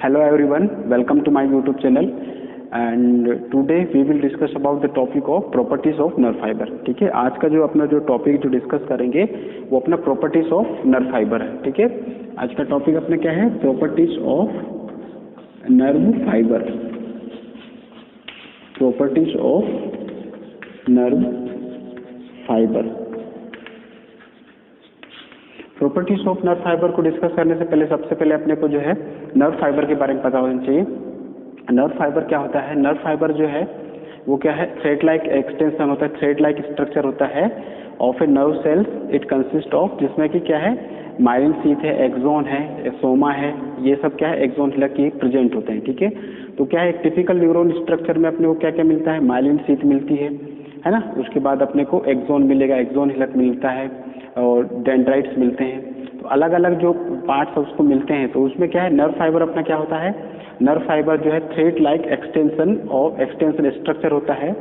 Hello everyone, welcome to my YouTube channel and today we will discuss about the topic of properties of nerve fiber. ठीक है, आज का जो अपना जो टॉपिक जो डिस्कस करेंगे वो अपना प्रॉपर्टीज ऑफ नर्व फाइबर है. ठीक है, आज का टॉपिक अपना क्या है? Properties of nerve fibre. Properties of nerve fibre. Properties of nerve fibre को डिस्कस करने से पहले सबसे पहले अपने को जो है नर्व फाइबर के बारे में पता होना चाहिए. नर्व फाइबर क्या होता है? नर्व फाइबर जो है वो क्या है? थ्रेड लाइक एक्सटेंशन होता है, थ्रेड लाइक स्ट्रक्चर होता है of a nerve sales. It consist of, जिसमें कि क्या है? माइलिन शीथ है, एक्सोन है, सोमा है, ये सब क्या है? एक्सोन हिलक के प्रेजेंट होते हैं. ठीक है, तो क्या है? एक टिपिकल न्यूरॉन स्ट्रक्चर में अपने को क्या क्या मिलता है? माइलिन शीथ मिलती है ना. उसके बाद अपने को एक्सोन मिलेगा, एक्सोन हिलक मिलता है और डेंड्राइट्स मिलते हैं. तो अलग अलग जो पार्ट्स उसको मिलते हैं. तो उसमें क्या है? नर्व फाइबर अपना क्या होता है? नर्व फाइबर जो है थ्रेड लाइक एक्सटेंशन स्ट्रक्चर होता है,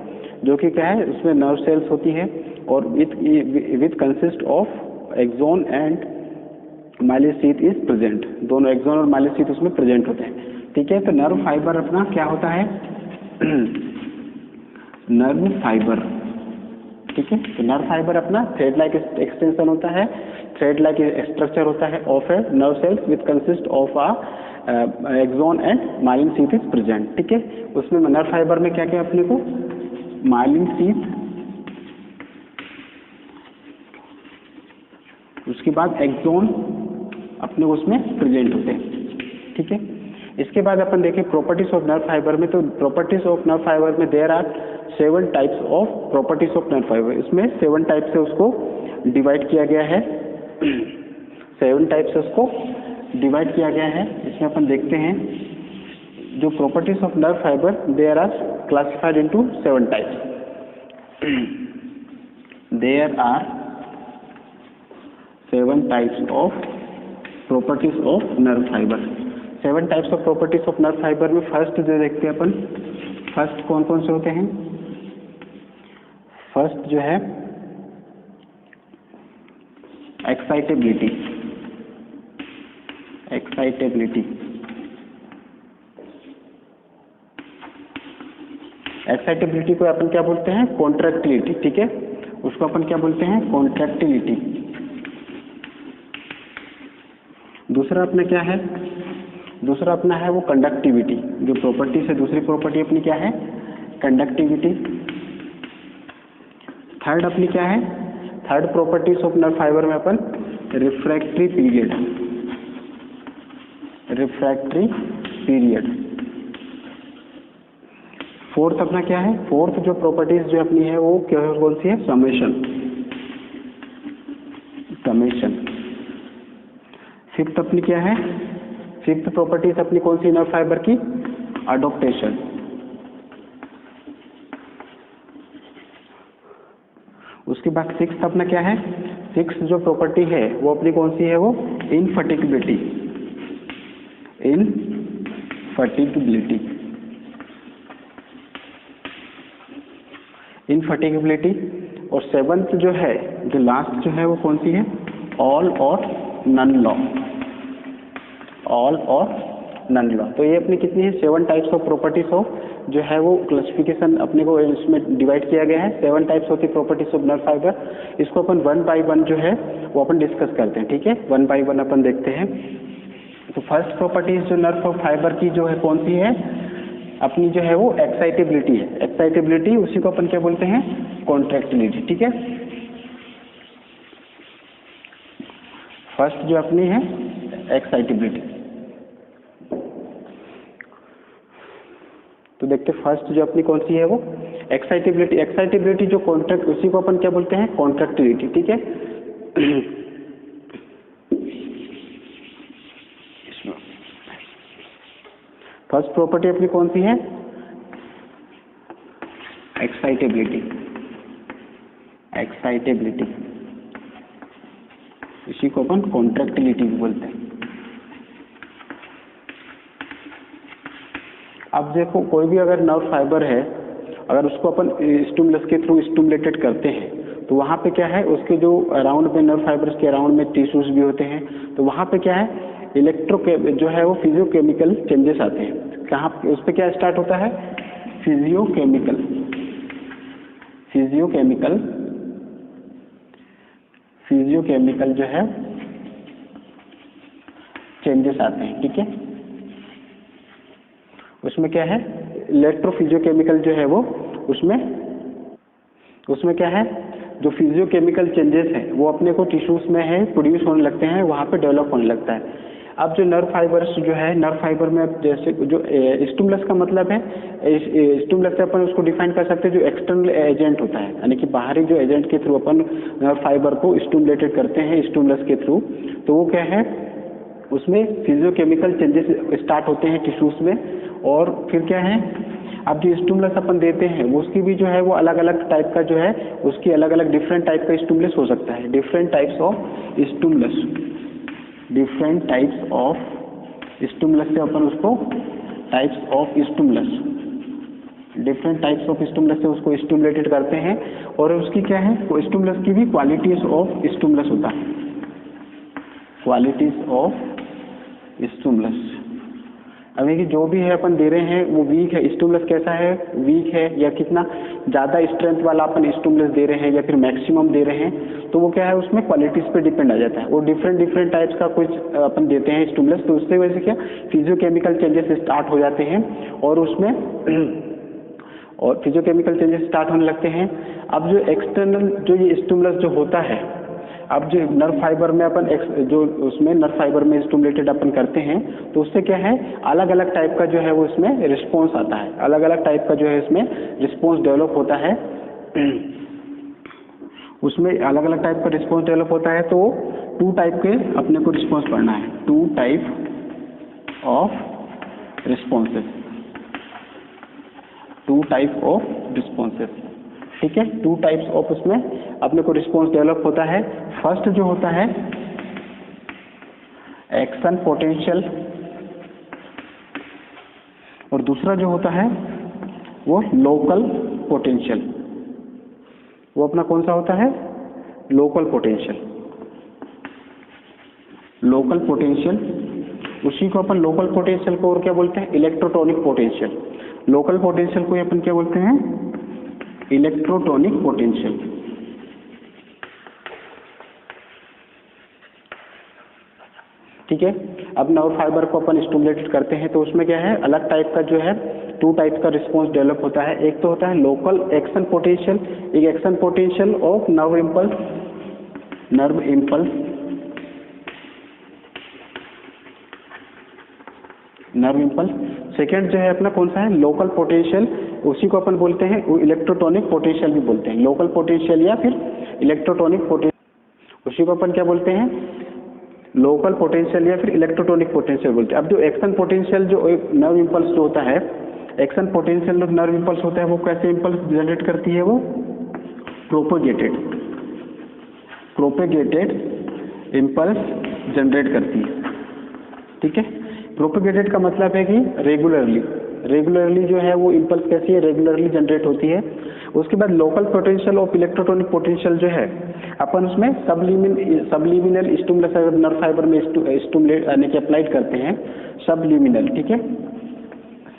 जो कि क्या है? उसमें नर्व सेल्स होती है और with consist of axon and myelin sheath is present. दोनों एक्सोन और माइलिन शीथ उसमें प्रेजेंट होते हैं. ठीक है, तो नर्व फाइबर अपना क्या होता है? Nerve fibre. ठीक है, तो नर्व फाइबर अपना थ्रेड लाइक एक्सटेंशन होता है, थ्रेड लाइक स्ट्रक्चर होता है of a nerve cells with consist of a axon and myelin sheath is present. ठीक है, उसमें नर्व फाइबर में क्या क्या अपने को? माइलिन शीथ, उसके बाद एक्सोन अपने उसमें प्रेजेंट होते हैं. ठीक है, इसके बाद अपन देखें प्रॉपर्टीज ऑफ नर्व फाइबर में. तो प्रॉपर्टीज ऑफ नर्व फाइबर में are are 7 types of properties of nerve fibre. इसमें 7 टाइप से उसको डिवाइड किया गया है. 7 टाइप से उसको डिवाइड किया गया है. इसमें अपन देखते हैं जो properties of nerve fibre there are classified into 7 types. There are 7 types of properties of nerve fibre. 7 types of properties of nerve fibre में फर्स्ट जो देखते हैं अपन, फर्स्ट कौन कौन से होते हैं? फर्स्ट जो है एक्साइटेबिलिटी. एक्साइटेबिलिटी एक्साइटेबिलिटी को अपन क्या बोलते हैं? कॉन्ट्रैक्टिलिटी. ठीक है, उसको अपन क्या बोलते हैं? कॉन्ट्रैक्टिलिटी. दूसरा अपना क्या है? दूसरा अपना है वो कंडक्टिविटी. जो प्रॉपर्टी से दूसरी प्रॉपर्टी अपनी क्या है? कंडक्टिविटी. थर्ड अपनी क्या है? Third properties of nerve fibre में अपन refractory period. Refractory period. Fourth अपना क्या है? फोर्थ जो प्रॉपर्टीज जो अपनी है वो क्या कौन सी है? समेशन. समेशन. फिफ्थ अपनी क्या है? फिफ्थ प्रॉपर्टीज अपनी कौन सी नर्व फाइबर की? अडॉप्टेशन. उसके बाद सिक्स्थ अपना क्या है? सिक्स्थ जो प्रॉपर्टी है वो अपनी कौन सी है? वो इनफर्टिगिबिलिटी. इनफर्टिगिबिलिटी. इनफर्टिगिबिलिटी. और सेवंथ जो है, जो लास्ट जो है वो कौन सी है? ऑल और नन लॉ. ऑल और नन लॉ. तो ये अपनी कितनी है? 7 टाइप्स ऑफ प्रॉपर्टीज ऑफ जो है वो क्लासिफिकेशन अपने को इसमें डिवाइड किया गया है. 7 टाइप्स होती प्रॉपर्टीज ऑफ नर्व फाइबर. इसको अपन 1 बाय 1 जो है वो अपन डिस्कस करते हैं. ठीक है, 1 बाय 1 अपन देखते हैं. तो फर्स्ट प्रॉपर्टीज जो नर्व फाइबर की जो है कौन सी है? अपनी जो है वो एक्साइटेबिलिटी है. एक्साइटेबिलिटी, उसी को अपन क्या बोलते हैं? कॉन्ट्रैक्टिलिटी. ठीक है, फर्स्ट जो अपनी है एक्साइटेबिलिटी. तो देखते फर्स्ट जो अपनी कौन सी है वो एक्साइटेबिलिटी. एक्साइटेबिलिटी जो कॉन्ट्रैक्ट, उसी को अपन क्या बोलते हैं? कॉन्ट्रैक्टिलिटी. ठीक है, फर्स्ट प्रॉपर्टी अपनी कौन सी है? एक्साइटेबिलिटी. एक्साइटेबिलिटी, इसी को अपन कॉन्ट्रैक्टिलिटी बोलते हैं. अब देखो कोई भी अगर नर्व फाइबर है, अगर उसको अपन स्टिमुलस के थ्रू स्टिमुलेटेड करते हैं तो वहाँ पे क्या है? उसके जो अराउंड में नर्व फाइबर्स के अराउंड में टिश्यूज भी होते हैं. तो वहाँ पे क्या है? जो है वो फिजियोकेमिकल चेंजेस आते हैं। कहाँ उस पर क्या स्टार्ट होता है? फिजियोकेमिकल जो है चेंजेस आते हैं, ठीक है। उसमें क्या है? इलेक्ट्रोफिजियोकेमिकल जो है वो उसमें क्या है? जो फिजियोकेमिकल चेंजेस हैं वो अपने को टिश्यूज में है प्रोड्यूस होने लगते हैं, वहाँ पे डेवलप होने लगता है। अब जो नर्व फाइबर्स जो है, नर्व फाइबर में जैसे जो स्टिमुलस का मतलब है, स्टिमुलस से अपन उसको डिफाइन कर सकते हैं जो एक्सटर्नल एजेंट होता है, यानी कि बाहरी जो एजेंट के थ्रू अपन नर्व फाइबर को स्टिमुलेटेड करते हैं स्टिमुलस के थ्रू, तो वो क्या है? उसमें फिजियोकेमिकल चेंजेस स्टार्ट होते हैं टिश्यूज में। और फिर क्या है? अब जो स्टिमुलस अपन देते हैं वो उसकी भी जो है वो अलग अलग टाइप का जो है, उसकी अलग अलग डिफरेंट टाइप का स्टिमुलस हो सकता है। डिफरेंट टाइप्स ऑफ स्टिमुलस से अपन उसको डिफरेंट टाइप्स ऑफ स्टिमुलस से उसको स्टिमुलेटेड करते हैं। और उसकी क्या है? वो स्टिमुलस की भी क्वालिटीज ऑफ स्टिमुलस होता है, क्वालिटीज ऑफ स्टिमुलस। अब कि जो भी है अपन दे रहे हैं वो वीक है, स्टिमुलस कैसा है? वीक है, या कितना ज़्यादा स्ट्रेंथ वाला अपन स्टिमुलस दे रहे हैं या फिर मैक्सिमम दे रहे हैं, तो वो क्या है? उसमें क्वालिटीज़ पे डिपेंड आ जाता है। वो डिफरेंट टाइप्स का कुछ अपन देते हैं स्टिमुलस, तो उससे वजह से क्या फिजियोकेमिकल चेंजेस स्टार्ट हो जाते हैं और उसमें फिजियोकेमिकल चेंजेस स्टार्ट होने लगते हैं। अब जो एक्सटर्नल जो ये स्टिमुलस जो होता है, अब जो नर्व फाइबर में अपन जो उसमें नर्व फाइबर में स्टिमुलेटेड अपन करते हैं, तो उससे क्या है? अलग अलग टाइप का जो है वो इसमें रिस्पॉन्स आता है, अलग अलग टाइप का जो है इसमें रिस्पॉन्स डेवलप होता है। उसमें अलग अलग टाइप का रिस्पॉन्स डेवलप होता है। तो 2 टाइप के अपने को रिस्पॉन्स पढ़ना है, 2 टाइप ऑफ रिस्पॉन्सेस, ठीक है। 2 टाइप्स ऑफ उसमें अपने को रिस्पॉन्स डेवलप होता है। फर्स्ट जो होता है एक्शन पोटेंशियल, और दूसरा जो होता है वो लोकल पोटेंशियल। वो अपना कौन सा होता है? Local potential. उसी को अपन लोकल पोटेंशियल को और क्या बोलते हैं? इलेक्ट्रोटॉनिक पोटेंशियल। लोकल पोटेंशियल को अपन क्या बोलते हैं? इलेक्ट्रोटॉनिक पोटेंशियल। ठीक है। अब नर्व फाइबर को अपन स्टिमुलेटेड करते हैं तो उसमें क्या है? अलग टाइप का जो है 2 टाइप का रिस्पॉन्स डेवलप होता है। एक तो होता है लोकल एक्शन पोटेंशियल, एक action potential of nerve impulse. Second जो है अपना कौन सा है? Local potential. उसी को अपन बोलते हैं वो इलेक्ट्रोटॉनिक पोटेंशियल भी बोलते हैं, लोकल पोटेंशियल या फिर इलेक्ट्रोटॉनिक पोटेंशियल। उसी को अपन क्या बोलते हैं? लोकल पोटेंशियल या फिर इलेक्ट्रोटॉनिक पोटेंशियल बोलते हैं। अब जो एक्शन पोटेंशियल जो एक नर्व इम्पल्स जो होता है, एक्शन पोटेंशियल जो नर्व इम्पल्स होता है वो कैसे इम्पल्स जनरेट करती है? वो प्रोपेगेटेड इम्पल्स जनरेट करती है, ठीक है। प्रोपेगेटेड का मतलब है कि रेगुलरली जो है वो इम्पल्स कैसी है? रेगुलरली जनरेट होती है। उसके बाद लोकल पोटेंशियल ऑफ इलेक्ट्रोटॉनिक पोटेंशियल जो है अपन उसमें सबलिमिनल स्टिमुलस नर्व फाइबर में स्टिमुलेट यानी कि अप्लाइड करते हैं, सबलिमिनल, ठीक है।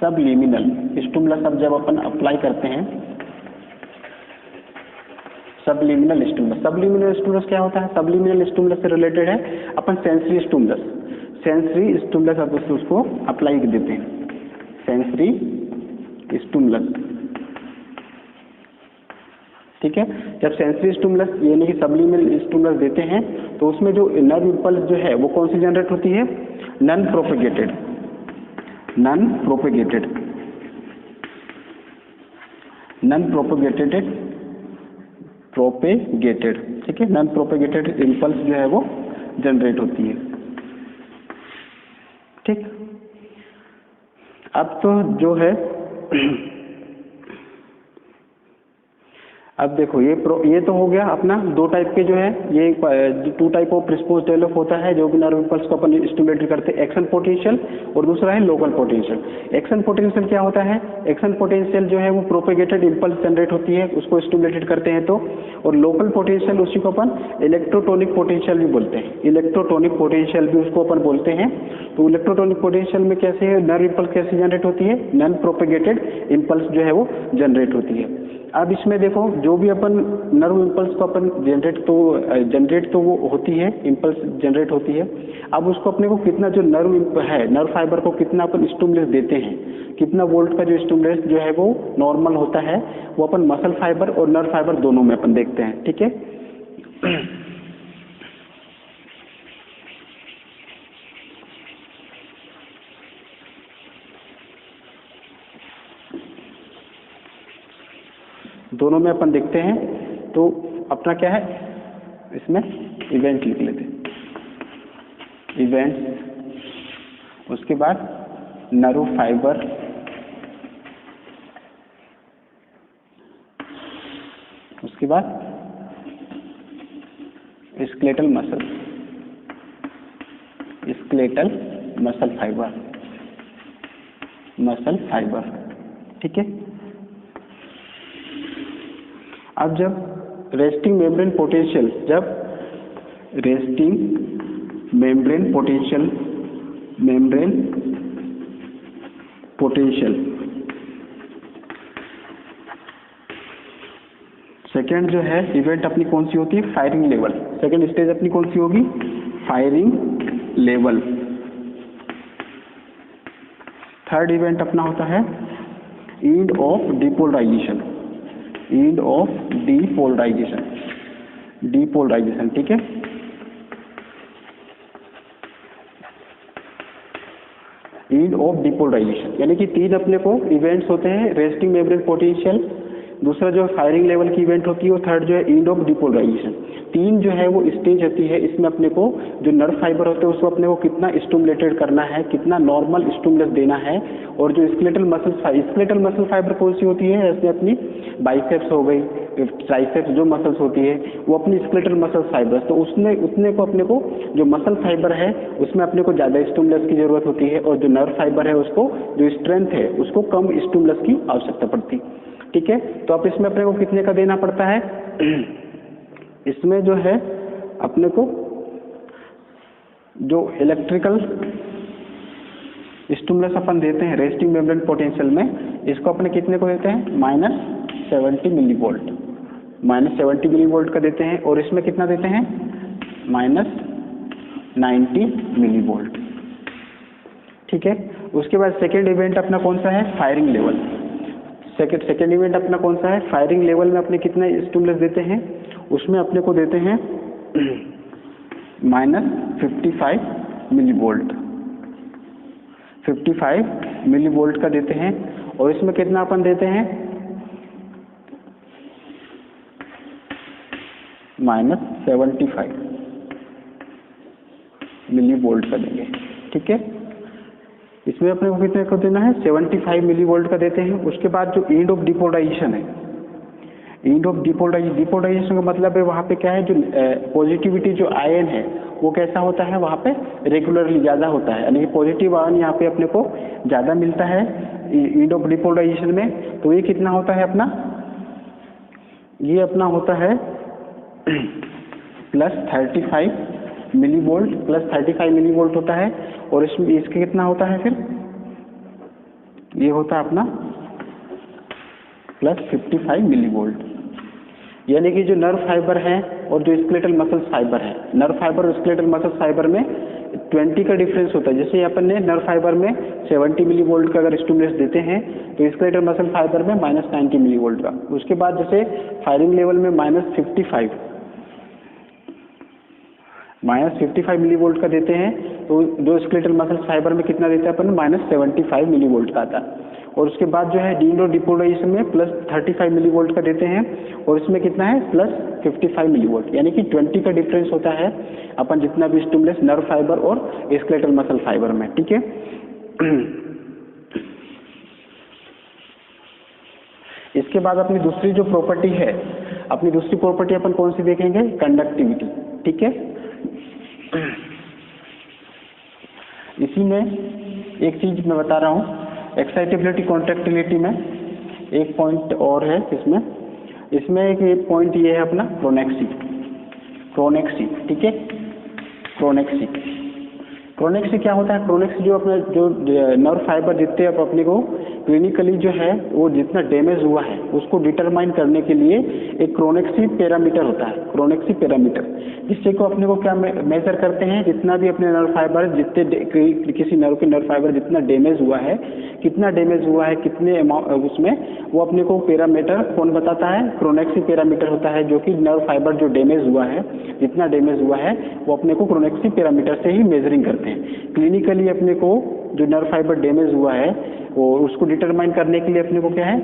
सबलिमिनल स्टिमुलस अब जब अपन अप्लाई करते हैं, सबलिमिनल स्टिमुलस क्या होता है? सबलिमिनल स्टिमुलस से रिलेटेड है अपन सेंसरी स्टिमुलस अब उसको अप्लाई देते हैं, सेंसरी स्टिमुलस, ठीक है। जब सेंसरी स्टिमुलस यानी कि सबलिमिनल स्टिमुलस देते हैं तो उसमें जो नर्व इम्पल्स जो है वो कौन सी जनरेट होती है? नॉन प्रोपेगेटेड, ठीक है। नॉन प्रोपेगेटेड इम्पल्स जो है वो जनरेट होती है, ठीक। अब तो जो है अब देखो ये तो हो गया अपना दो टाइप के जो है, ये two type of response develop होता है जो भी नर्व इम्पल्स को अपन स्टिमुलेट करते हैं, एक्शन पोटेंशियल और दूसरा है लोकल पोटेंशियल। एक्शन पोटेंशियल क्या होता है? एक्शन पोटेंशियल जो है वो प्रोपेगेटेड इम्पल्स जनरेट होती है, उसको स्टिमुलेटेड करते हैं तो, और लोकल पोटेंशियल उसी को अपन इलेक्ट्रोटोनिक पोटेंशियल भी बोलते हैं, इलेक्ट्रोटोनिक पोटेंशियल भी उसको अपन बोलते हैं। तो इलेक्ट्रोटोनिक पोटेंशियल में कैसे है, नर्व इम्पल्स कैसे जनरेट होती है, नॉन प्रोपेगेटेड इम्पल्स जो है वो जनरेट होती है। अब इसमें देखो जो भी अपन नर्व इम्पल्स को अपन जनरेट तो वो होती है, इम्पल्स जनरेट होती है। अब उसको अपने को कितना जो नर्व फाइबर को कितना अपन स्टिमुलस देते हैं, कितना वोल्ट का जो स्टिमुलस जो है वो नॉर्मल होता है, वो अपन मसल फाइबर और नर्व फाइबर दोनों में अपन देखते हैं। ठीक है, दोनों में अपन देखते हैं। तो अपना क्या है, इसमें इवेंट लिख लेते हैं, इवेंट, उसके बाद नर्व फाइबर, उसके बाद स्केलेटल मसल फाइबर। ठीक है, अब जब रेस्टिंग मेम्ब्रेन पोटेंशियल सेकेंड जो है इवेंट अपनी कौन सी होती है, फायरिंग लेवल। सेकेंड स्टेज अपनी कौन सी होगी, फायरिंग लेवल। थर्ड इवेंट अपना होता है एंड ऑफ डिपोलराइजेशन, डिपोलराइजेशन। ठीक है, एंड ऑफ डिपोलराइजेशन, यानी कि तीन अपने को इवेंट्स होते हैं, रेस्टिंग मेम्ब्रेन पोटेंशियल, दूसरा जो फायरिंग लेवल की इवेंट होती है, और थर्ड जो है एंड ऑफ डिपोलराइजेशन। तीन जो है वो स्टेज होती है, इसमें अपने को जो नर्व फाइबर होते हैं उसको अपने को कितना स्टिमुलेटेड करना है, कितना नॉर्मल स्टिमुलस देना है, और जो स्केलेटल मसल फाइबर कौन सी होती है, ऐसे अपनी बाइसेप्स हो गई, ट्राइसेप्स जो मसल्स होती है वो अपनी स्केलेटल मसल फाइबर्स, तो उसमें उतने को अपने को जो मसल फाइबर है उसमें अपने को ज़्यादा स्टिमुलस की जरूरत होती है, और जो नर्व फाइबर है उसको जो स्ट्रेंथ है उसको कम स्टिमुलस की आवश्यकता पड़ती है। ठीक है, तो अब इसमें अपने को कितने का देना पड़ता है, इसमें जो है अपने को जो इलेक्ट्रिकल स्टिमुलस अपन देते हैं रेस्टिंग मेम्ब्रेन पोटेंशियल में, इसको अपने कितने को देते हैं, -70 मिलीवोल्ट का देते हैं, और इसमें कितना देते हैं, -90 मिलीवोल्ट। ठीक है, उसके बाद सेकेंड इवेंट अपना कौन सा है, फायरिंग लेवल। सेकेंड इवेंट अपना कौन सा है, फायरिंग लेवल में अपने कितने स्टिमुलस देते हैं, उसमें अपने को देते हैं -55 मिलीवोल्ट, 55 मिलीवोल्ट का देते हैं, और इसमें कितना अपन देते हैं, -75 मिलीवोल्ट का देंगे। ठीक है, इसमें अपने को कितने को देना है, 75 मिलीवोल्ट का देते हैं। उसके बाद जो एंड ऑफ डिपोलराइजेशन है, डिपोलराइजेशन का मतलब है वहाँ पे क्या है, जो पॉजिटिविटी जो आयन है वो कैसा होता है, वहाँ पे रेगुलरली ज़्यादा होता है, यानी कि पॉजिटिव आयन यहाँ पे अपने को ज़्यादा मिलता है एंड ऑफ डिपोलराइजेशन में। तो ये कितना होता है अपना, ये अपना होता है +35 मिलीवोल्ट होता है, और इसमें इसके कितना होता है, फिर ये होता है अपना +55 मिलीवोल्ट। यानी कि जो नर्व फाइबर है और जो स्केलेटल मसल फाइबर है, नर्व फाइबर और स्केलेटल मसल फाइबर में 20 का डिफरेंस होता है। जैसे अपन ने नर्व फाइबर में 70 मिलीवोल्ट का अगर स्टिमुलस देते हैं तो स्केलेटल मसल फाइबर में -90 मिलीवोल्ट का। उसके बाद जैसे फायरिंग लेवल में -55 मिलीवोल्ट का देते हैं, तो जो स्केलेटल मसल फाइबर में कितना देते हैं अपन, -75 मिलीवोल्ट का आता है। और उसके बाद जो है एंड ऑफ डिपोलराइजेशन में +35 मिलीवोल्ट का देते हैं, और इसमें कितना है, +55 मिलीवोल्ट, यानी कि 20 का डिफरेंस होता है अपन जितना भी स्टिमुलस नर्व फाइबर और स्केलेटल मसल फाइबर में। ठीक है, इसके बाद अपनी दूसरी जो प्रॉपर्टी है अपनी दूसरी प्रॉपर्टी अपन कौन सी देखेंगे, कंडक्टिविटी, ठीक है। इसी में एक चीज मैं बता रहा हूँ, एक्साइटेबिलिटी कॉन्ट्रैक्टिलिटी में एक पॉइंट और है इसमें एक पॉइंट ये है अपना क्रोनेक्सी, ठीक है। क्रोनेक्सी क्या होता है, क्रोनेक्सी जो अपना जो नर्व फाइबर जितने अब अपने को क्लिनिकली जो है वो जितना डैमेज हुआ है उसको डिटरमाइन करने के लिए एक क्रोनेक्सी पैरामीटर होता है, क्रोनेक्सी पैरामीटर, जिससे को अपने को क्या मेजर करते हैं, जितना भी अपने नर्व फाइबर जितने किसी नर्व के नर्व फाइबर जितना डैमेज हुआ है, कितना डैमेज हुआ है, कितने उसमें, वो अपने को पैरामीटर कौन बताता है, क्रोनेक्सी पैरामीटर होता है, जो कि नर्व फाइबर जो डैमेज हुआ है, जितना डैमेज हुआ है वो अपने को क्रोनेक्सी पैरामीटर से ही मेजरिंग करते हैं। क्लिनिकली अपने को जो नर्व फाइबर डैमेज हुआ है वो उसको डिटरमाइन करने के लिए अपने को क्या है,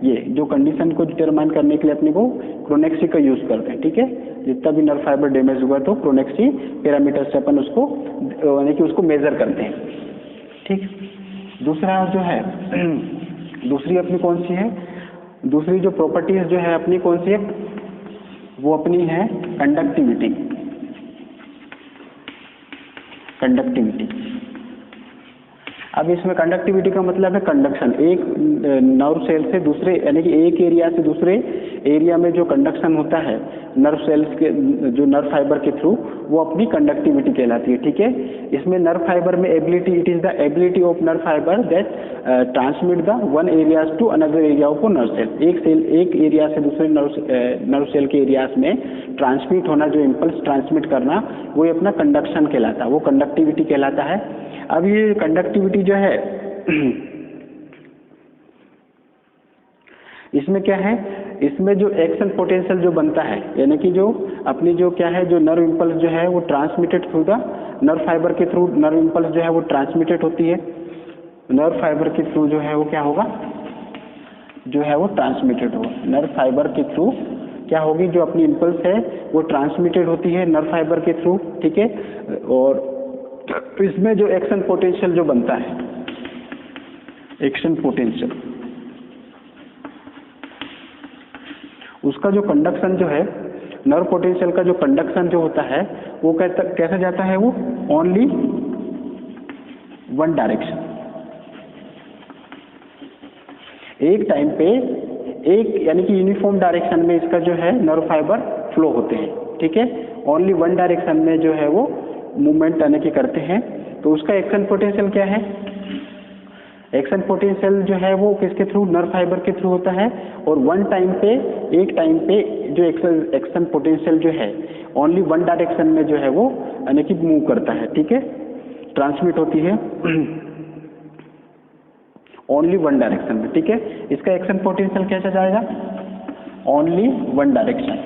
ये जो कंडीशन को डिटरमाइन करने के लिए अपने को क्रोनेक्सी का यूज करते हैं, ठीक है। जितना भी नर्व फाइबर डैमेज हुआ तो क्रोनेक्सी पैरामीटर से अपन उसको यानी कि उसको मेजर करते हैं, ठीक। दूसरा जो है दूसरी अपनी कौन सी है, दूसरी जो प्रॉपर्टीज जो है अपनी कौन सी है, वो अपनी है कंडक्टिविटी। अब इसमें कंडक्टिविटी का मतलब है कंडक्शन, एक नर्व सेल से दूसरे यानी कि एक एरिया से दूसरे एरिया में जो कंडक्शन होता है नर्व सेल्स के जो नर्व फाइबर के थ्रू, वो अपनी कंडक्टिविटी कहलाती है, ठीक है। इसमें नर्व फाइबर में ability, it is the ability of nerve fibre that transmit the one areas to another area of nerve cell, एक एरिया से दूसरे नर्व सेल के एरियाज में ट्रांसमिट होना, जो इम्पल्स ट्रांसमिट करना, वो अपना कंडक्शन कहलाता है, वो कंडक्टिविटी कहलाता है। अब ये कंडक्टिविटी जो है इसमें क्या है, इसमें जो एक्शन पोटेंशियल जो बनता है, यानी कि जो अपनी जो क्या है, जो नर्व इम्पल्स जो है वो transmitted through the nerve fibre के थ्रू, नर्व इम्पल्स जो है वो ट्रांसमिटेड होती है, नर्व फाइबर के थ्रू जो है वो क्या होगा, जो है वो ट्रांसमिटेड होगा, नर्व फाइबर के थ्रू क्या होगी, जो अपनी इम्पल्स है वो ट्रांसमिटेड होती है नर्व फाइबर के थ्रू, ठीक है। और इसमें जो एक्शन पोटेंशियल जो बनता है, एक्शन पोटेंशियल, उसका जो कंडक्शन जो है, नर्व पोटेंशियल का जो कंडक्शन जो होता है वो कैसे जाता है, वो ओनली वन डायरेक्शन, एक टाइम पे एक यानी कि यूनिफॉर्म डायरेक्शन में इसका जो है नर्व फाइबर फ्लो होते हैं, ठीक है। ओनली वन डायरेक्शन में जो है वो मूवमेंट आने के करते हैं, तो उसका एक्शन पोटेंशियल क्या है, एक्शन पोटेंशियल जो है वो किसके थ्रू, नर्व फाइबर के थ्रू होता है। और वन टाइम पे, एक टाइम पे जो एक्शन पोटेंशियल जो है ओनली वन डायरेक्शन में जो है वो यानी कि मूव करता है, ठीक है, ट्रांसमिट होती है ओनली वन डायरेक्शन में, ठीक है। इसका एक्शन पोटेंशियल कैसा जाएगा, ओनली वन डायरेक्शन।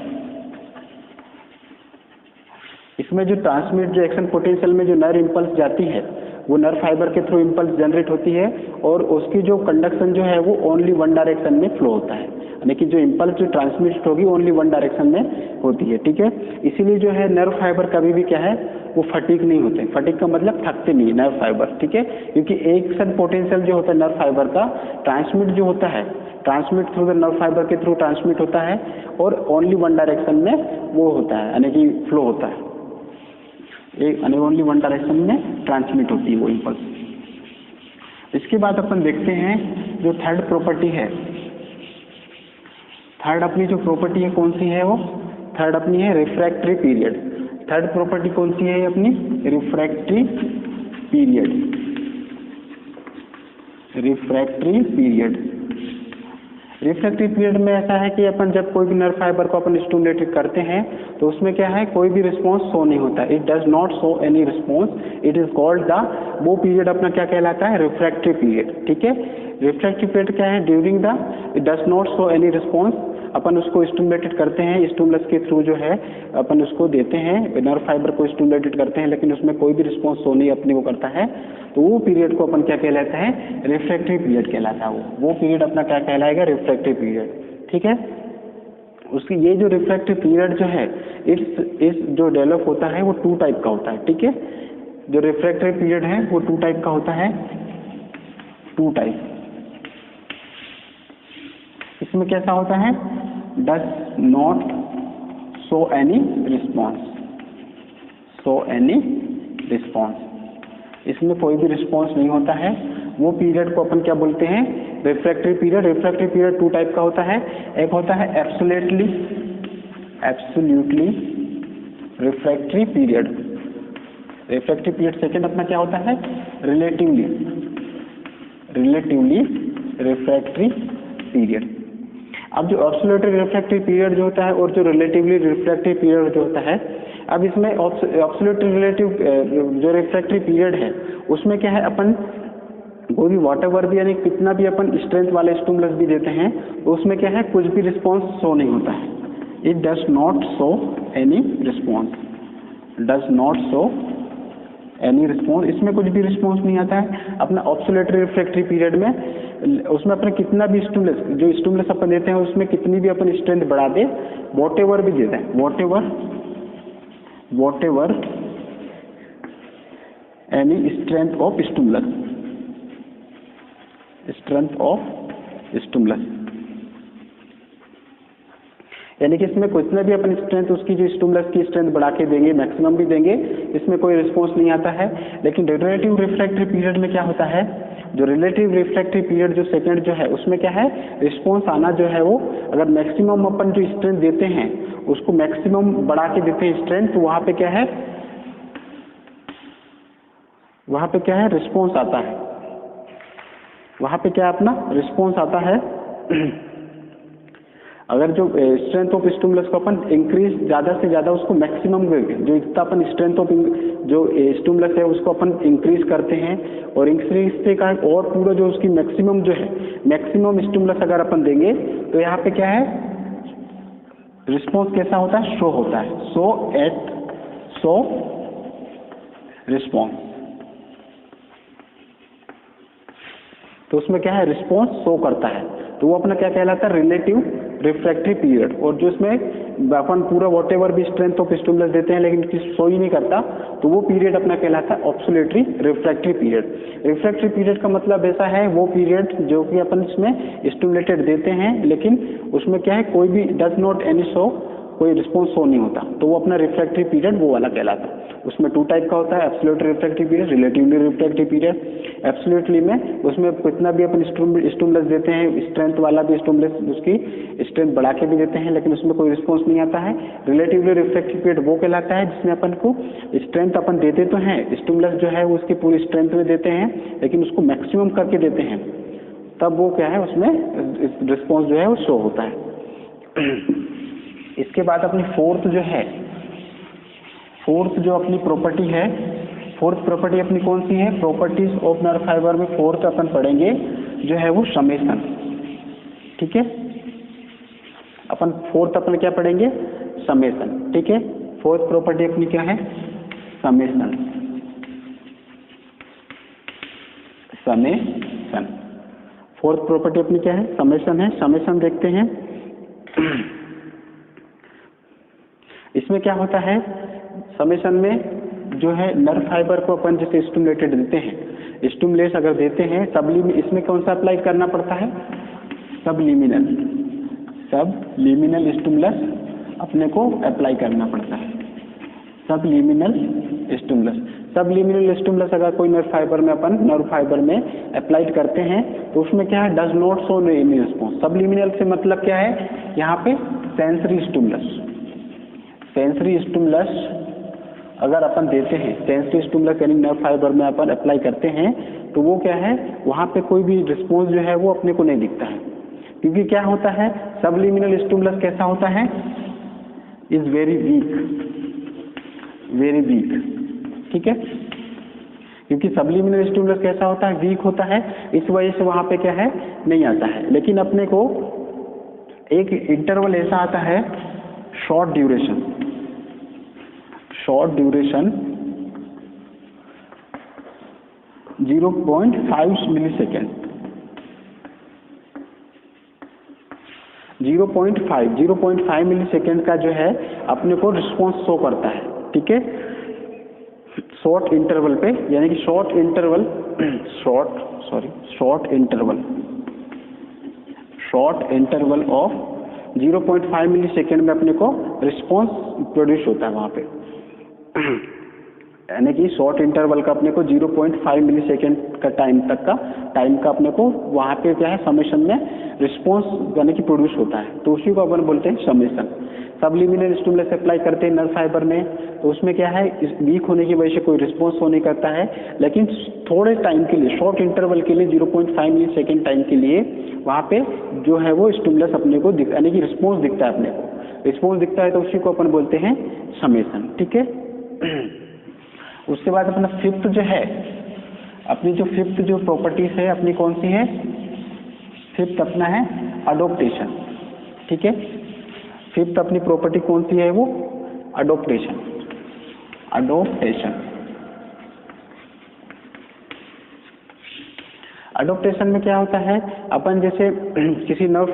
इसमें जो ट्रांसमिट जो एक्शन पोटेंशियल में जो नर्व इम्पल्स जाती है वो नर्व फाइबर के थ्रू इम्पल्स जनरेट होती है, और उसकी जो कंडक्शन जो है वो ओनली वन डायरेक्शन में फ्लो होता है, यानी कि जो इम्पल्स जो ट्रांसमिट होगी ओनली वन डायरेक्शन में होती है, ठीक है। इसीलिए जो है नर्व फाइबर कभी भी क्या है, वो फटीग नहीं होते, फटीग का मतलब थकते नहीं नर्व फाइबर, ठीक है, क्योंकि एक्शन पोटेंशियल जो होता है नर्व फाइबर का ट्रांसमिट जो होता है, transmit through the nerve fibre के थ्रू ट्रांसमिट होता है, और ओनली वन डायरेक्शन में वो होता है, यानी कि फ्लो होता है, एक ओनली वन डायरेक्शन में ट्रांसमिट होती है वो इम्पल्स। इसके बाद अपन देखते हैं जो थर्ड प्रॉपर्टी है, थर्ड अपनी जो प्रॉपर्टी है कौन सी है, वो थर्ड अपनी है रिफ्रैक्टरी पीरियड। थर्ड प्रॉपर्टी कौन सी है अपनी, refractory period, refractory period. Refractory period में ऐसा है कि अपन जब कोई भी नर्व फाइबर को अपन स्टिमुलेट करते हैं तो उसमें क्या है, कोई भी रिस्पॉन्स शो नहीं होता, it does not show any response, it is called the, वो पीरियड अपना क्या कहलाता है, रिफ्रैक्टरी पीरियड, ठीक है। रिफ्रैक्टरी पीरियड क्या है, during the it does not show any response, अपन उसको स्टिमुलेटेड करते हैं, स्टिमुलस के थ्रू जो है अपन उसको देते हैं, नर्व फाइबर को स्टिमुलेटेड करते हैं, लेकिन उसमें कोई भी रिस्पॉन्स शो नहीं अपने को करता है, तो वो पीरियड को अपन क्या कहलाता है, रिफ्रैक्टरी पीरियड कहलाता है। वो पीरियड अपना क्या कहलाएगा, रिफ्रैक्टरी पीरियड, ठीक है। उसकी ये जो रिफ्रैक्टरी पीरियड जो है इस जो डेवलप होता है वो टू टाइप का होता है, ठीक है। जो रिफ्रैक्टरी पीरियड है वो टू टाइप का होता है, टू टाइप। इसमें कैसा होता है, does not show any response, show any response, इसमें कोई भी रिस्पॉन्स नहीं होता है। वो पीरियड को अपन क्या बोलते हैं, refractory period. Refractory period 2 type का होता है, एक होता है absolutely refractory period. Refractory period second अपना क्या होता है, रिलेटिवली रिफ्रैक्टरी पीरियड। अब जो एब्सोल्युटली रिफ्रैक्टरी पीरियड जो होता है और जो रिलेटिवली रिफ्रैक्टरी पीरियड जो होता है, अब इसमें एब्सोल्युटली रिलेटिव जो रिफ्रैक्टरी पीरियड है उसमें क्या है, अपन कोई भी वॉटएवर भी यानी कितना भी अपन स्ट्रेंथ वाले स्टिमुलस भी देते हैं तो उसमें क्या है, कुछ भी रिस्पॉन्स शो नहीं होता है। It does not show any response, does not show any response, इसमें कुछ भी रिस्पॉन्स नहीं आता है। अपना एब्सोल्युटली रिफ्रैक्टरी पीरियड में उसमें अपने कितना भी स्टिमुलस अपन देते हैं उसमें कितनी भी अपन स्ट्रेंथ बढ़ा दे, वॉटएवर भी देते हैं, whatever any strength of stimulus, यानी कि इसमें कितना भी अपन स्ट्रेंथ उसकी जो स्टिमुलस की स्ट्रेंथ बढ़ा के देंगे, मैक्सिमम भी देंगे, इसमें कोई रिस्पॉन्स नहीं आता है। लेकिन रिलेटिव रिफ्रैक्टरी पीरियड में क्या होता है, जो रिलेटिव रिफ्रैक्टरी पीरियड जो सेकंड जो है उसमें क्या है, रिस्पॉन्स आना जो है वो अगर मैक्सिमम अपन जो स्ट्रेंथ देते हैं उसको मैक्सिमम बढ़ा के देते हैं स्ट्रेंथ, तो वहां पे क्या है, रिस्पॉन्स आता है। वहां पे क्या अपना रिस्पॉन्स आता है। अगर जो स्ट्रेंथ ऑफ स्टिमुलस को अपन इंक्रीज ज्यादा से ज्यादा उसको मैक्सिमम जो इतना अपन स्ट्रेंथ ऑफ जो स्टिमुलस है उसको अपन इंक्रीज करते हैं और इंक्रीज से का और पूरा जो उसकी मैक्सिमम जो है, मैक्सिमम स्टिमुलस अगर अपन देंगे तो यहाँ पे क्या है, रिस्पॉन्स कैसा होता है, शो होता है, शो रिस्पॉन्स। तो उसमें क्या है, रिस्पॉन्स शो करता है, तो वो अपना क्या कहलाता है, रिलेटिव रिफ्रैक्टरी पीरियड। और जो इसमें अपन पूरा वॉटएवर भी स्ट्रेंथ ऑफ स्टिमुलस देते हैं लेकिन शो ही नहीं करता, तो वो पीरियड अपना कहलाता है absolutely refractory period. Refractory period का मतलब ऐसा है, वो पीरियड जो कि अपन इसमें स्टिमुलेटेड देते हैं लेकिन उसमें क्या है, कोई भी डज नॉट एनी शो, कोई रिस्पॉन्स शो नहीं होता, तो वो अपना रिफ्रैक्टरी पीरियड वो वाला कहलाता है। उसमें 2 टाइप का होता है, absolutely refractory period, relatively refractory period. Absolutely में उसमें कितना भी अपन स्टिमुलस देते हैं, स्ट्रेंथ वाला भी स्टिमुलस उसकी स्ट्रेंथ बढ़ा के भी देते हैं लेकिन उसमें कोई रिस्पॉन्स नहीं आता है। रिलेटिवली रिफ्रैक्टरी पीरियड वो कहलाता है जिसमें अपन को स्ट्रेंथ अपन देते तो हैं, स्टिमुलस जो है वो उसकी पूरी स्ट्रेंथ में देते हैं लेकिन उसको मैक्सिमम करके देते हैं, तब वो क्या है, उसमें रिस्पॉन्स जो है वो शो होता है। इसके बाद अपनी फोर्थ जो अपनी प्रॉपर्टी है, फोर्थ प्रॉपर्टी अपनी कौन सी है, प्रॉपर्टीज ऑफ नर्व फाइबर में फोर्थ अपन पढ़ेंगे जो है वो समेशन। ठीक है, अपन फोर्थ अपन क्या पढ़ेंगे, समेशन। ठीक है, फोर्थ प्रॉपर्टी अपनी क्या है, समेशन। फोर्थ प्रॉपर्टी अपनी क्या है, समेशन है। समेशन देखते हैं। इसमें क्या होता है, समेशन में जो है नर्व फाइबर को अपन जैसे स्टिमुलेटेड देते हैं, स्टिमुलेस अगर देते हैं इसमें कौन सा अप्लाई करना पड़ता है, सबलिमिनल स्टिमुलस अपने को अप्लाई करना पड़ता है, सबलिमिनल स्टिमुलस अगर कोई नर्व फाइबर में अप्लाइड करते हैं तो उसमें क्या है, does not show any response. Subliminal से मतलब क्या है, यहाँ पे सेंसरी स्टिमुलस अगर अपन देते हैं, सेंसरी स्टिमुलस यानी नर्व फाइबर में अपन अप्लाई करते हैं तो वो क्या है, वहाँ पे कोई भी रिस्पॉन्स जो है वो अपने को नहीं दिखता है, क्योंकि क्या होता है, सबलिमिनल स्टिमुलस कैसा होता है, इज वेरी वीक। ठीक है, क्योंकि सबलिमिनल स्टिमुलस कैसा होता है, वीक होता है, इस वजह से वहाँ पे क्या है, नहीं आता है। लेकिन अपने को एक इंटरवल ऐसा आता है, शॉर्ट ड्यूरेशन 0.5 मिलीसेकेंड, 0.5 मिलीसेकेंड का जो है अपने को रिस्पॉन्स शो करता है। ठीक है, शॉर्ट इंटरवल पे, यानी कि शॉर्ट इंटरवल ऑफ 0.5 मिलीसेकेंड में अपने को रिस्पॉन्स प्रोड्यूस होता है वहाँ पे। यानी कि शॉर्ट इंटरवल का अपने को 0.5 मिली सेकेंड का टाइम का अपने को वहाँ पे क्या है समेशन में रिस्पॉन्स यानी कि प्रोड्यूस होता है, तो उसी को अपन बोलते हैं समेशन। सबलिमिनल स्टिमुलस अप्लाई करते हैं नर्व फाइबर में, तो उसमें क्या है वीक होने की वजह से कोई रिस्पॉन्स हो नहीं करता है, लेकिन थोड़े टाइम के लिए शॉर्ट इंटरवल के लिए 0.5 मिली सेकेंड टाइम के लिए वहाँ पे जो है वो स्टिमुलस अपने को यानी कि रिस्पॉन्स दिखता है, अपने को रिस्पॉन्स दिखता है, तो उसी को अपन बोलते हैं समेशन। ठीक है। उसके बाद अपना फिफ्थ जो है, अपनी जो फिफ्थ जो प्रॉपर्टीज है अपनी कौन सी है, फिफ्थ अपना है अडोप्टेशन। ठीक है, फिफ्थ अपनी प्रॉपर्टी कौन सी है वो अडोप्टेशन। अडोप्टेशन अडोप्टेशन में क्या होता है, अपन जैसे किसी नर्व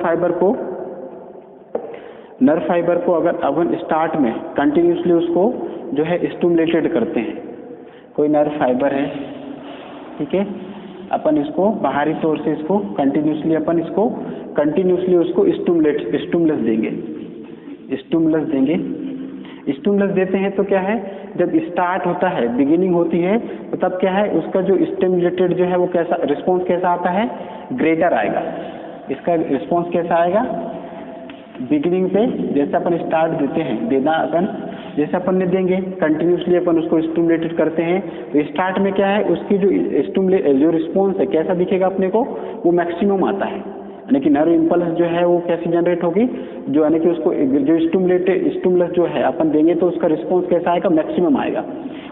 फाइबर को अगर अपन स्टार्ट में कंटिन्यूसली उसको जो है स्टिमुलेटेड करते हैं, कोई नर्व फाइबर है, ठीक है, अपन इसको बाहरी तौर से इसको कंटिन्यूसली उसको स्टिमुलस देते हैं, तो क्या है जब स्टार्ट होता है बिगिनिंग होती है तो तब क्या है उसका जो स्टिमुलेटेड जो है वो कैसा रिस्पॉन्स कैसा आता है, ग्रेटर आएगा। इसका रिस्पॉन्स कैसा आएगा, बिगिनिंग पे जैसे अपन स्टार्ट देते हैं देना अपन जैसे अपन ने देंगे कंटिन्यूसली अपन उसको स्टिमुलेटेड करते हैं, तो स्टार्ट में क्या है उसकी जो रिस्पॉन्स है कैसा दिखेगा अपने को, वो मैक्सिमम आता है, यानी कि नर्व इम्पल्स जो है वो कैसी जनरेट होगी, जो यानी कि उसको जो स्टिमुलस जो है अपन देंगे तो उसका रिस्पॉन्स कैसा आएगा, मैक्सिमम आएगा।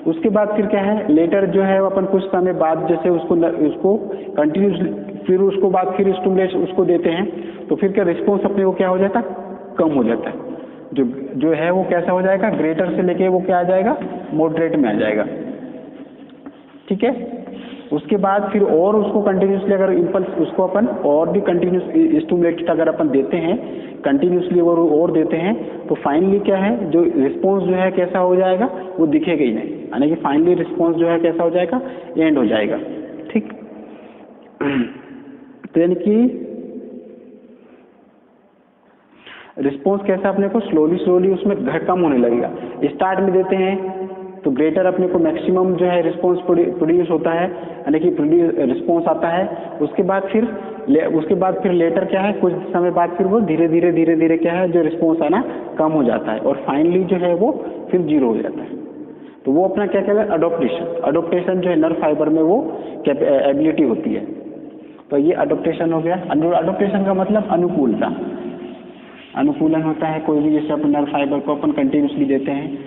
उसके बाद फिर क्या है लेटर जो है अपन कुछ समय बाद जैसे उसको कंटिन्यूसली फिर स्टिमुलेट उसको देते हैं, तो फिर क्या रिस्पॉन्स अपने को क्या हो जाता है, कम हो जाता है, जो है वो कैसा हो जाएगा, ग्रेटर से लेके वो क्या आ जाएगा, मॉडरेट में आ जाएगा। ठीक है, उसके बाद फिर और उसको कंटिन्यूसली अगर इम्पल्स उसको अपन और भी कंटिन्यूस स्टिमुलेटेड अगर अपन देते हैं कंटिन्यूसली और देते हैं, तो फाइनली क्या है जो रिस्पॉन्स जो है कैसा हो जाएगा, वो दिखेगा ही नहीं, यानी कि फाइनली रिस्पॉन्स जो है कैसा हो जाएगा, एंड हो जाएगा। ठीक, तो यानी कि रिस्पॉन्स कैसा अपने को स्लोली उसमें कम होने लगेगा। स्टार्ट में देते हैं तो ग्रेटर अपने को मैक्सिमम जो है रिस्पॉन्स प्रोड्यूस होता है, यानी कि रिस्पॉन्स आता है। उसके बाद फिर लेटर क्या है कुछ समय बाद फिर वो धीरे धीरे क्या है जो रिस्पॉन्स आना कम हो जाता है, और फाइनली जो है वो फिर जीरो हो जाता है। तो वो अपना क्या कहता है, अडोप्टेशन जो है नर्व फाइबर में वो एबिलिटी होती है। तो ये अडोप्टेशन हो गया। अडोप्टेशन का मतलब अनुकूलन होता है कोई भी, जैसे अपन नर्व फाइबर को अपन कंटिन्यूसली देते हैं,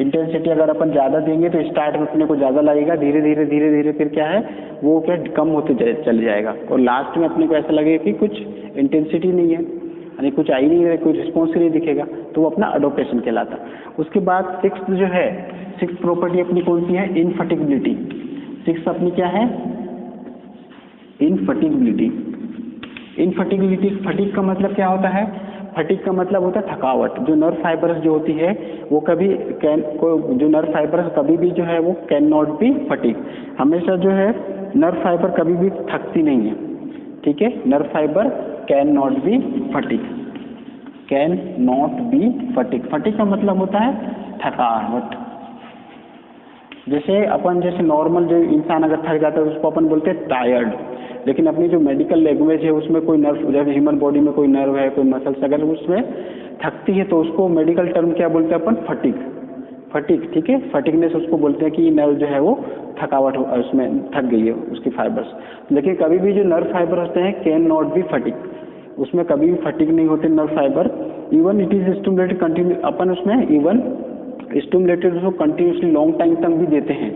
इंटेंसिटी अगर अपन ज़्यादा देंगे तो स्टार्ट में अपने को ज़्यादा लगेगा, धीरे धीरे फिर क्या है वो क्या कम होते चल जाएगा, और लास्ट में अपने को ऐसा लगेगा कि कुछ इंटेंसिटी नहीं है, यानी कुछ आई नहीं है, कोई रिस्पॉन्स ही नहीं दिखेगा, तो वो अपना अडोप्टेशन कहलाता। उसके बाद सिक्स्थ प्रॉपर्टी अपनी कौन सी है, इनफटिगबिलिटी। सिक्स्थ अपनी क्या है, इनफटिगबिलिटी। फटीग का मतलब क्या होता है, फटीग का मतलब होता है थकावट। जो नर्व फाइबर्स जो होती है वो जो नर्व फाइबर्स कभी भी जो है वो कैन नॉट बी फटीग, हमेशा जो है नर्व फाइबर कभी भी थकती नहीं है। ठीक है, nerve fibre can not be fatigue. Fatigue का मतलब होता है थकावट। जैसे नॉर्मल जो इंसान अगर थक जाता है उसको अपन बोलते हैं टायर्ड, लेकिन अपनी जो मेडिकल लैंग्वेज है उसमें कोई नर्व, जब ह्यूमन बॉडी में कोई नर्व है, कोई मसल्स अगर उसमें थकती है तो उसको मेडिकल टर्म क्या बोलते हैं अपन, फटीग। ठीक है, फटीगनेस उसको बोलते हैं कि नर्व जो है वो थकावट उसमें थक गई है उसकी फाइबर्स। लेकिन कभी भी जो नर्व फाइबर होते हैं कैन नॉट बी फटीग, उसमें कभी भी फटीग नहीं होते nerve fibre. Even it is stimulated continue, अपन उसमें इवन स्टिमुलेटेड उसको कंटिन्यूसली लॉन्ग टाइम तक भी देते हैं,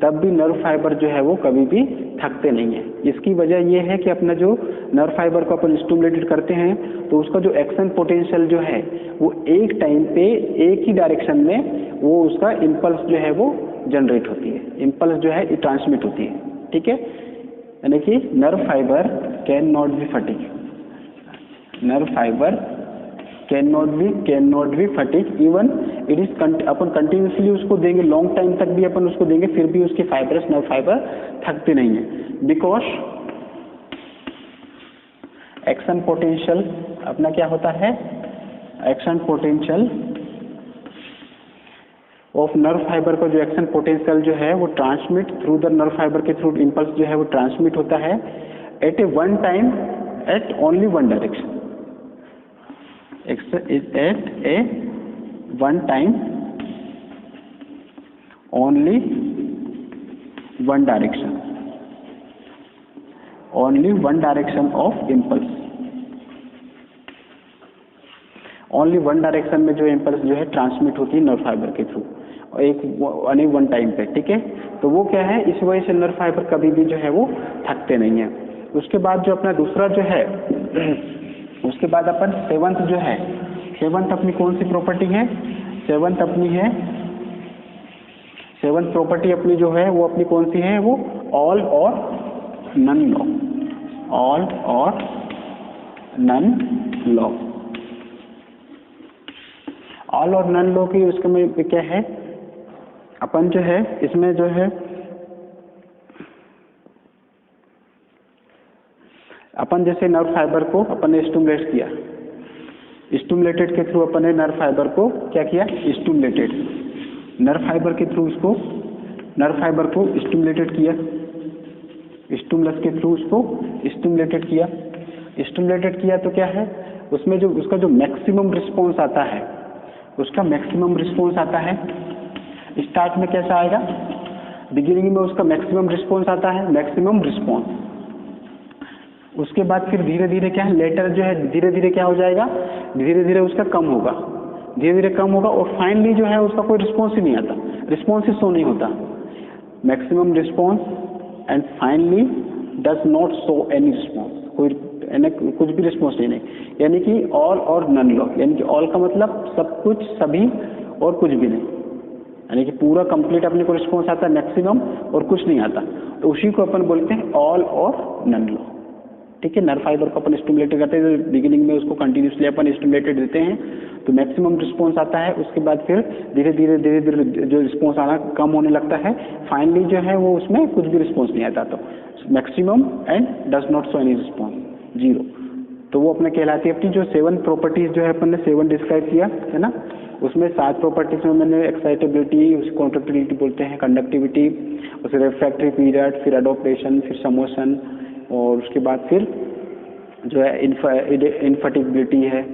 तब भी नर्व फाइबर जो है वो कभी भी थकते नहीं है। इसकी वजह ये है कि अपना जो नर्व फाइबर को अपन स्टिमुलेटेड करते हैं तो उसका जो एक्शन पोटेंशियल जो है वो एक टाइम पे एक ही डायरेक्शन में वो उसका इम्पल्स जो है वो जनरेट होती है, इम्पल्स जो है ट्रांसमिट होती है। ठीक है, यानी कि nerve fibre can not be fatigue, nerve fibre can not be fatigue. Even it is upon continuously उसको देंगे, लॉन्ग टाइम तक भी अपन उसको देंगे, फिर भी उसके नर्व फाइबर थकते नहीं है, बिकॉज एक्शन पोटेंशियल अपना क्या होता है, action potential of nerve fibre का जो एक्शन पोटेंशियल जो है वो transmit through the nerve fibre के थ्रू इम्पल्स जो है वो ट्रांसमिट होता है at a one time at only one direction, at a one time only one direction, only one direction of impulse, only one direction में जो impulse जो है ट्रांसमिट होती है नर्व फाइबर के थ्रू और एक वन टाइम पे, ठीक है। तो वो क्या है, इस वजह से नर्व फाइबर कभी भी जो है वो थकते नहीं है। उसके बाद जो अपना दूसरा जो है उसके बाद अपन सेवंथ जो है, सेवंथ अपनी कौन सी प्रॉपर्टी है, सेवंथ अपनी है, सेवंथ प्रॉपर्टी अपनी जो है वो अपनी कौन सी है, वो ऑल और नन लॉ, ऑल और नन लॉ, ऑल और नन लॉ की उसके में क्या है, अपन जो है इसमें जो है अपन जैसे नर्व फाइबर को अपन ने स्टिमुलेट किया, स्टिमुलेटेड के थ्रू अपन ने नर्व फाइबर को क्या किया, स्टिमुलेटेड, नर्व फाइबर के थ्रू उसको नर्व फाइबर को स्टिमुलेटेड किया, स्टिमुलस के थ्रू उसको स्टिमुलेटेड किया, स्टिमुलेटेड किया तो क्या है उसमें जो उसका जो मैक्सिमम रिस्पॉन्स आता है, उसका मैक्सिमम रिस्पॉन्स आता है, स्टार्ट में कैसा आएगा, बिगिनिंग में उसका मैक्सिमम रिस्पॉन्स आता है, मैक्सिमम रिस्पॉन्स, उसके बाद फिर धीरे धीरे क्या है, लेटर जो है धीरे धीरे क्या हो जाएगा, धीरे धीरे उसका कम होगा, धीरे धीरे कम होगा और फाइनली जो है उसका कोई रिस्पॉन्स ही नहीं आता, रिस्पॉन्स ही शो नहीं होता, maximum response and finally does not show any response, कोई कुछ भी रिस्पॉन्स नहीं, यानी कि ऑल और नन लॉ, यानी कि ऑल का मतलब सब कुछ सभी और कुछ भी नहीं, यानी कि पूरा कंप्लीट अपने को रिस्पॉन्स आता है मैक्सिमम और कुछ नहीं आता, तो उसी को अपन बोलते हैं ऑल और नन लॉ, ठीक है। नर्व फाइबर को अपन स्टिमुलेटेड करते हैं, तो बिगिनिंग में उसको कंटिन्यूसली अपन स्टिमुलेटेड देते हैं तो मैक्सिमम रिस्पॉन्स आता है, उसके बाद फिर धीरे धीरे जो रिस्पॉन्स आना कम होने लगता है, फाइनली जो है वो उसमें कुछ भी रिस्पॉन्स नहीं आता, तो maximum and does not show any response, zero, तो वो अपने कहलाती है अपनी जो 7 प्रॉपर्टीज जो है अपन ने 7 डिस्क्राइब किया है ना, उसमें 7 प्रॉपर्टीज में मैंने एक्साइटेबिलिटी, उसको कॉन्ट्रैक्टिलिटी बोलते हैं, कंडक्टिविटी, उसके रिफ्रैक्टरी पीरियड, फिर अडोप्टेशन, फिर समोशन और उसके बाद फिर जो है इनफर्टिबिलिटी है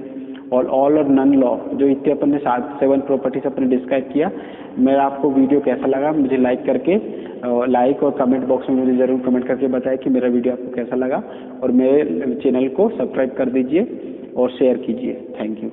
और ऑल और नन लॉ, जो इतने अपन ने 7 प्रॉपर्टीज अपने डिस्क्राइब किया। मेरा आपको वीडियो कैसा लगा मुझे लाइक करके लाइक और कमेंट बॉक्स में मुझे ज़रूर कमेंट करके बताएं कि मेरा वीडियो आपको कैसा लगा और मेरे चैनल को सब्सक्राइब कर दीजिए और शेयर कीजिए। Thank you.